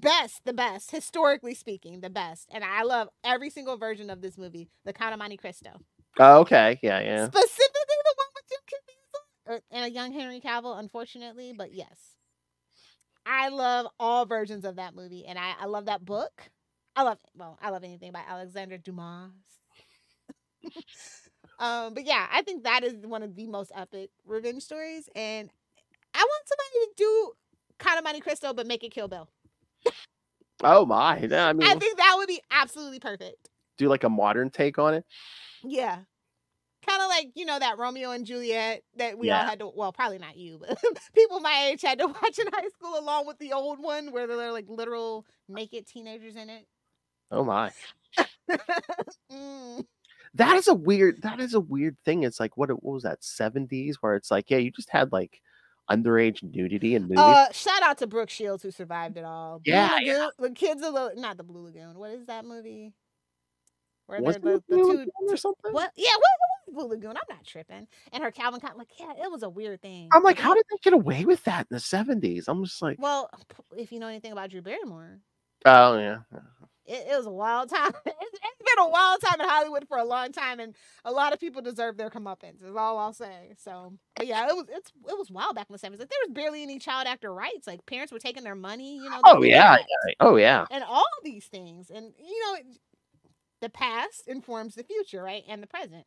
best, historically speaking, the best, and I love every single version of this movie, The Count of Monte Cristo. Oh, okay, yeah. Specifically the one with Jim Caviezel and a young Henry Cavill, unfortunately, but yes. I love all versions of that movie, and I love that book. I love anything by Alexander Dumas. But yeah, I think that is one of the most epic revenge stories, and I want somebody to do Count of Monte Cristo, but make it Kill Bill. Oh my, yeah, I I mean, think that would be absolutely perfect. do like a modern take on it. Yeah. Kind of like, that Romeo and Juliet that we all Yeah. had to, well, probably not you, but people my age had to watch in high school along with the old one where they're like literal naked teenagers in it. Oh my. Mm. That is a weird thing. It's like what was that 70s where it's like, yeah, you just had like underage nudity in movies. Shout out to Brooke Shields who survived it all. Blue Yeah, Lagoon, the kids of the not the Blue Lagoon. What is that movie? Where was they're it a the Blue two, Lagoon or something? what? Yeah, what was Blue Lagoon? I'm not tripping. And her Calvin Klein, like, yeah, it was a weird thing. I'm like, Like, how did they get away with that in the 70s? I'm just like, well, if you know anything about Drew Barrymore, oh yeah. it was a wild time. It's been a wild time in Hollywood for a long time, and a lot of people deserve their comeuppance. Is all I'll say. So, but yeah, it was wild back in the 70s. Like there was barely any child actor rights. Like parents were taking their money. Oh They yeah. kept, Oh yeah. and all these things, and the past informs the future, right, and the present.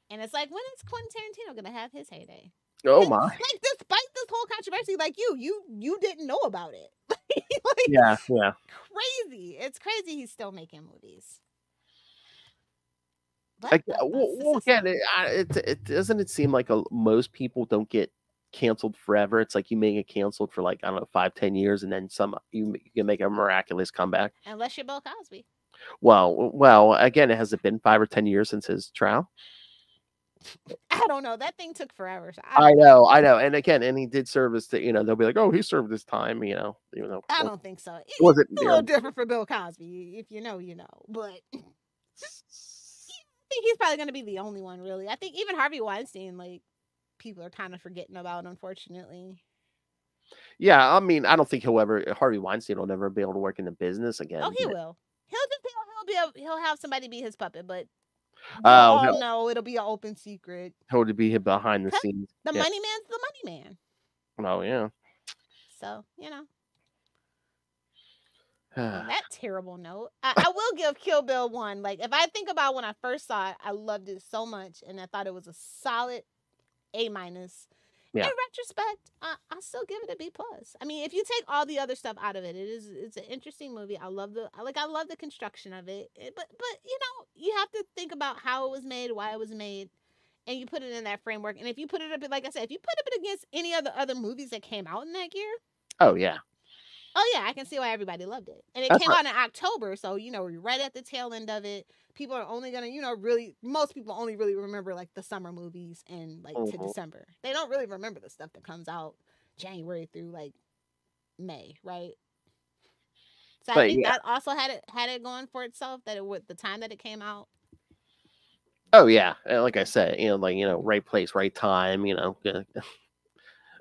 And it's like, when is Quentin Tarantino gonna have his heyday? Oh my. Like, despite this whole controversy, like you didn't know about it. Like, Yeah. crazy. It's crazy he's still making movies. But Like, that's well, again, it doesn't it seem like most people don't get canceled forever. It's like you may get canceled for like I don't know 5-10 years, and then you can make a miraculous comeback. unless you're Bill Cosby. Well, again, has it been 5 or 10 years since his trial? I don't know. That thing took forever. So I know. And again, and he did serve his. They'll be like, oh, he served his time. Even though I don't think so. was it It's a little different for Bill Cosby. If you know, you know. But I think he's probably going to be the only one, really. I think even Harvey Weinstein, like, people are kind of forgetting about, unfortunately. Yeah, I mean, I don't think Harvey Weinstein will never be able to work in the business again. Oh, he will. He'll have somebody be his puppet, but no, it'll be an open secret. He'll be behind the scenes. The money man's the money man. Oh yeah. So on that terrible note, I will give Kill Bill 1. Like, if I think about when I first saw it, I loved it so much, and I thought it was a solid A-. Yeah. In retrospect, I still give it a B+. I mean, if you take all the other stuff out of it, it's an interesting movie. I love the construction of it. But you have to think about how it was made, why it was made, and you put it in that framework. And if you put it up, like I said, if you put it against any of the other movies that came out in that year, oh yeah. Oh yeah, I can see why everybody loved it. And it came out in October, so we're right at the tail end of it. People are only gonna, most people only really remember like the summer movies and like to December. They don't really remember the stuff that comes out January through like May, right? So I think that also had it going for itself, that it would the time that it came out. Oh yeah, like I said, right place, right time,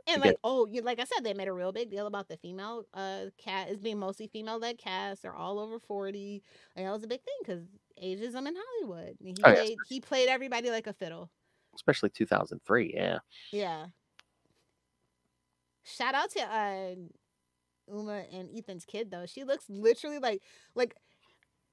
And like, like I said, they made a real big deal about the female cast is being mostly female-led cast. They're all over 40. And that was a big thing because ageism in Hollywood. And he played everybody like a fiddle. Especially 2003, yeah. Yeah. Shout out to Uma and Ethan's kid though. She looks literally like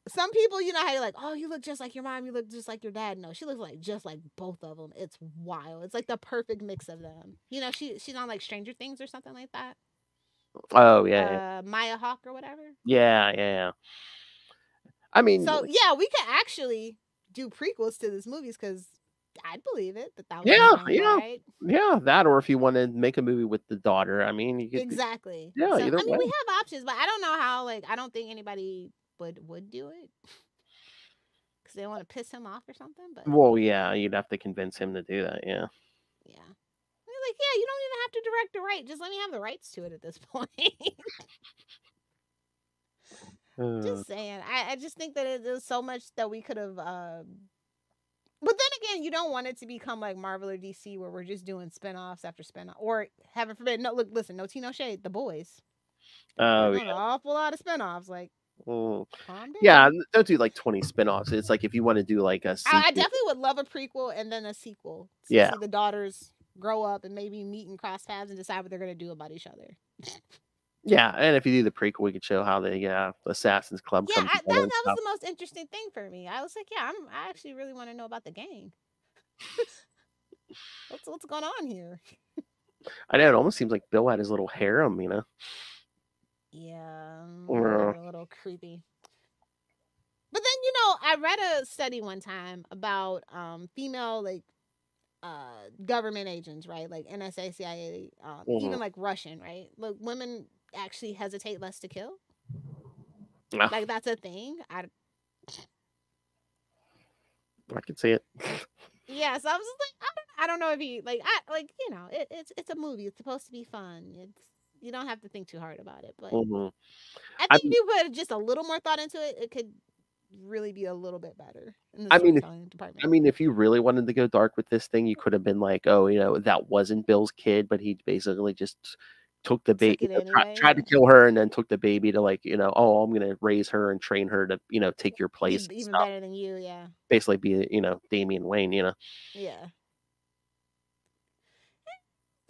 some people, you know how you're like, oh, you look just like your mom, you look just like your dad. No, she looks like just like both of them. It's wild. It's like the perfect mix of them. You know, she's on like Stranger Things or something like that. Oh yeah, Maya Hawke or whatever. yeah. I mean, So yeah, we could actually do prequels to these movies because I'd believe it that would be yeah, done right. that, or if you want to make a movie with the daughter, I mean, you could, Exactly. yeah, So either I mean, way. we have options, but I don't know how. Like, I don't think anybody would do it because they want to piss him off or something. But Well, yeah, you'd have to convince him to do that. Yeah. yeah, they're like, yeah, you don't even have to direct the right. Just let me have the rights to it at this point. Uh, Just saying. I just think that there's so much that we could have. But then again, you don't want it to become like Marvel or DC where we're just doing spinoffs after spinoff. Or, heaven forbid, no, look, listen, no tea, no shade. The Boys. They're oh doing an awful lot of spinoffs. Like, yeah. calm Yeah, down. don't do like 20 spin-offs. It's like if you want to do like a I sequel. definitely would love a prequel and then a sequel to Yeah. see the daughters grow up and maybe meet and cross paths and decide what they're going to do about each other. Yeah, and if you do the prequel, we could show how the Assassins Club Yeah, come that together and was stuff. the most interesting thing for me. I was like, yeah, I actually really want to know about the gang. What's going on here? I know, it almost seems like Bill had his little harem, you know? Yeah, Uh, a little creepy. But then, you know, I read a study one time about female like government agents, right? Like NSA, CIA, even mhm. like Russian, right? Like women actually hesitate less to kill. Ah, Like that's a thing. I can see it. Yeah, so I was just like, I don't know if he you know, it's a movie. It's supposed to be fun. It's you don't have to think too hard about it. But Mhm. I I think if you put just a little more thought into it, it could really be a little bit better in the I mean, if storytelling I department. mean, if you really wanted to go dark with this thing, you could have been like, "Oh, that wasn't Bill's kid, but he basically just took the Took baby, it anyway. tried to Yeah. kill her, and then took the baby to like, oh, I'm gonna raise her and train her to, take your Be place and even stuff." better than you. Yeah. Basically, be Damian Wayne. Yeah.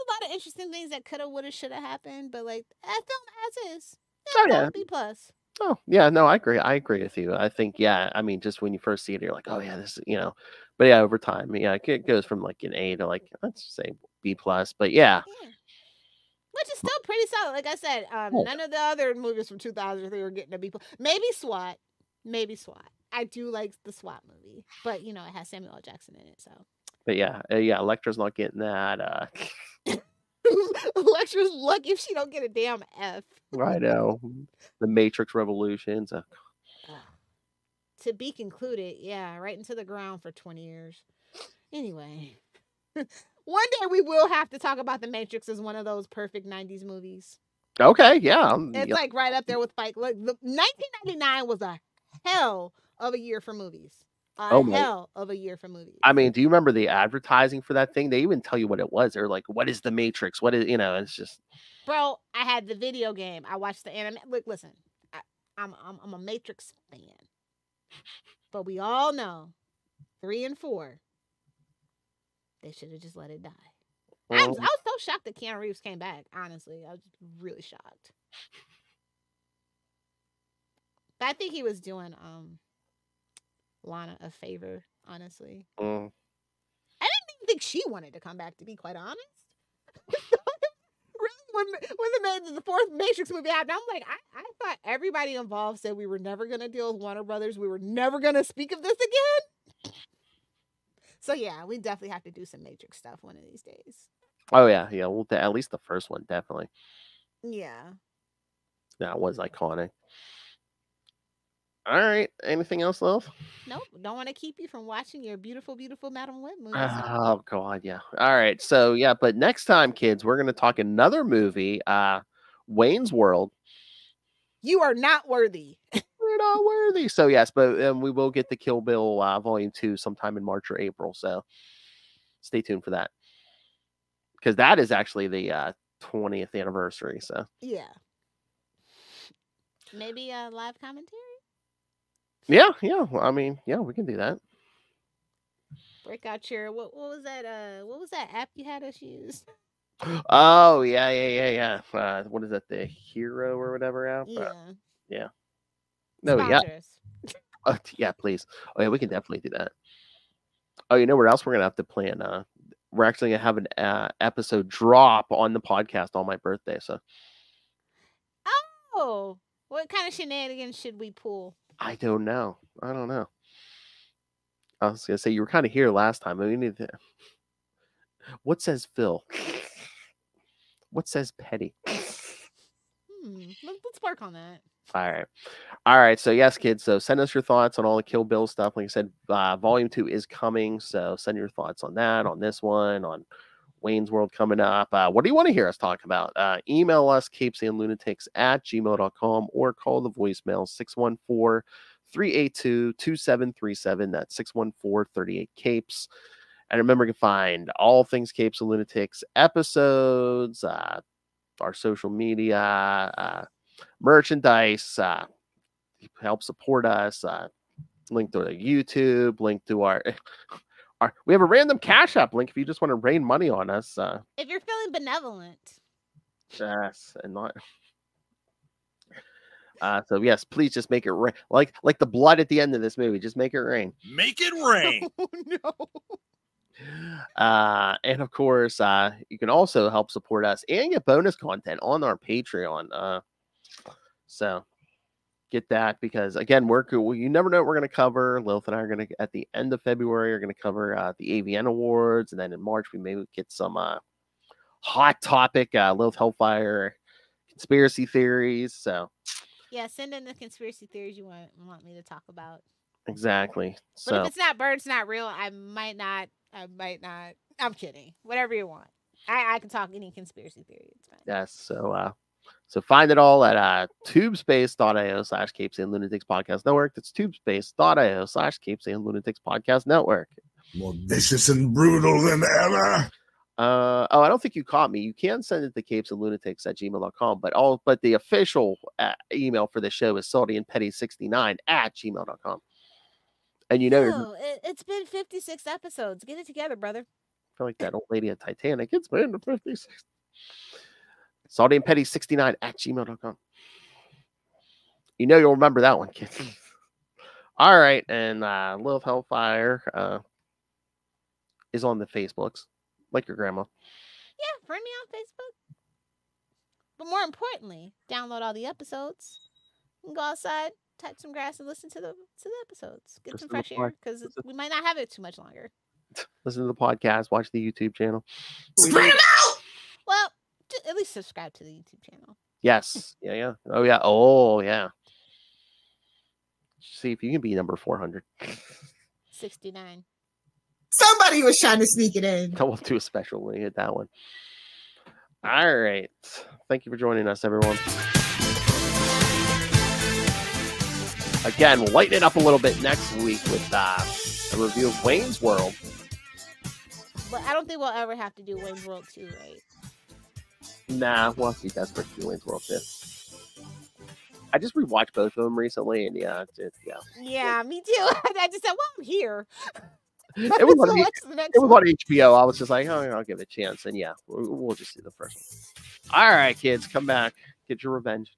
A lot of interesting things that coulda, woulda, shoulda happened, but like that film as is, Oh yeah, yeah. B plus. Oh yeah. No, I agree. I agree with you. I think yeah. I mean, just when you first see it, you're like, oh yeah, But yeah, over time, yeah, it goes from like an A to like let's say B plus. But yeah. Yeah, which is still pretty solid. Like I said, Oh, none of the other movies from 2003 were getting a B plus. Maybe SWAT, maybe SWAT. I do like the SWAT movie, but you know it has Samuel L. Jackson in it, so. but yeah, Electra's not getting that. Electra's lucky if she don't get a damn F. I know the Matrix Revolutions. To be concluded, yeah, right into the ground for 20 years. Anyway, one day we will have to talk about The Matrix as one of those perfect 90s movies. Okay, yeah, It's yeah. like right up there with Fight. Look, 1999 was a hell of a year for movies. A Oh my. hell of a year for movies. I mean, do you remember the advertising for that thing? They even tell you what it was. They're like, "What is the Matrix? What is?" It's just. Bro, I had the video game. I watched the anime. Look, listen, I'm a Matrix fan, but we all know 3 and 4 they should have just let it die. I was so shocked that Keanu Reeves came back. Honestly, I was really shocked. But I think he was doing Lana a favor. Honestly, Mm. I didn't even think she wanted to come back. To be quite honest, really, when the fourth Matrix movie happened, I'm like, I thought everybody involved said we were never gonna deal with Warner Brothers. We were never gonna speak of this again. So yeah, we definitely have to do some Matrix stuff one of these days. Oh yeah, yeah. Well, at least the first one, definitely. Yeah. That was iconic. All right. Anything else, love? Nope. Don't want to keep you from watching your beautiful, beautiful Madam Web movies. Oh God, yeah. All right. So yeah, but next time, kids, we're gonna talk another movie, Wayne's World. You are not worthy. We're not worthy. So yes, but we will get the Kill Bill Volume 2 sometime in March or April. So stay tuned for that because that is actually the 20th anniversary. So Yeah. Maybe a live commentary. yeah. I mean, yeah, we can do that. Break out your what was that? What was that app you had us use? Oh yeah. What is that? The Hero or whatever app? Yeah. No, yeah. Sponsors. Yeah, please. Oh yeah, we can definitely do that. Oh, you know what else we're gonna have to plan? We're actually gonna have an episode drop on the podcast on my birthday. So Oh, what kind of shenanigans should we pull? I don't know. I don't know. I was gonna say you were kind of here last time. We need to. What says Phil? What says Petty? Let's work on that. All right. So yes, kids. So send us your thoughts on all the Kill Bill stuff. Like I said, Volume 2 is coming. So send your thoughts on that, on this one, on Wayne's World coming up. What do you want to hear us talk about? Email us, CapesandLunatics@gmail.com, or call the voicemail 614-382-2737. That's 614-38-CAPES. And remember, you can find all things Capes and Lunatics episodes, our social media, merchandise, help support us, link to the YouTube, link to our we have a random Cash App link if you just want to rain money on us. If you're feeling benevolent. Yes, and not. So yes, please just make it rain. Like the blood at the end of this movie, just make it rain. Make it rain. Oh, no. And of course, you can also help support us and get bonus content on our Patreon. So get that, because again, you never know what we're going to cover. Lilith and I are going to, at the end of February, are going to cover the AVN Awards, and then in March we may get some hot topic Lilith Hellfire conspiracy theories. So yeah, send in the conspiracy theories you want me to talk about. Exactly. But if it's not birds, not real, I might not. I'm kidding. Whatever you want. I can talk any conspiracy theory. It's fine. Yes. So find it all at tubespace.io/Capes and Lunatics Podcast Network. That's tubespace.io/Capes and Lunatics Podcast Network. More vicious and brutal than ever. I don't think you caught me. You can send it to CapesandLunatics@gmail.com, but the official email for the show is saltyandpetty69@gmail.com. And it's been 56 episodes. Get it together, brother. I feel like that old lady at Titanic. It's been 56. saltyandpetty69@gmail.com. You'll remember that one, kids. All right, and Lilith Hellfire is on the Facebooks, like your grandma. Yeah, friend me on Facebook. But more importantly, download all the episodes. You can go outside, touch some grass, and listen to the episodes. Get some fresh air, because we might not have it too much longer. Listen to the podcast, watch the YouTube channel. Spread them out! Well, at least subscribe to the YouTube channel. Yes. Yeah. Oh, yeah. See if you can be number 400. 69. Somebody was trying to sneak it in. We'll do a special when we hit that one. All right. Thank you for joining us, everyone. Again, we'll lighten it up a little bit next week with a review of Wayne's World. But I don't think we'll ever have to do Wayne's World 2, right? Nah, we'll have to be desperate to do Wayne's World 2. I just rewatched both of them recently, and yeah. Yeah, me too. I just said, well, I'm here. It was on HBO. I was just like, oh, I'll give it a chance. And yeah, we'll just do the first one. All right, kids, come back. Get your revenge.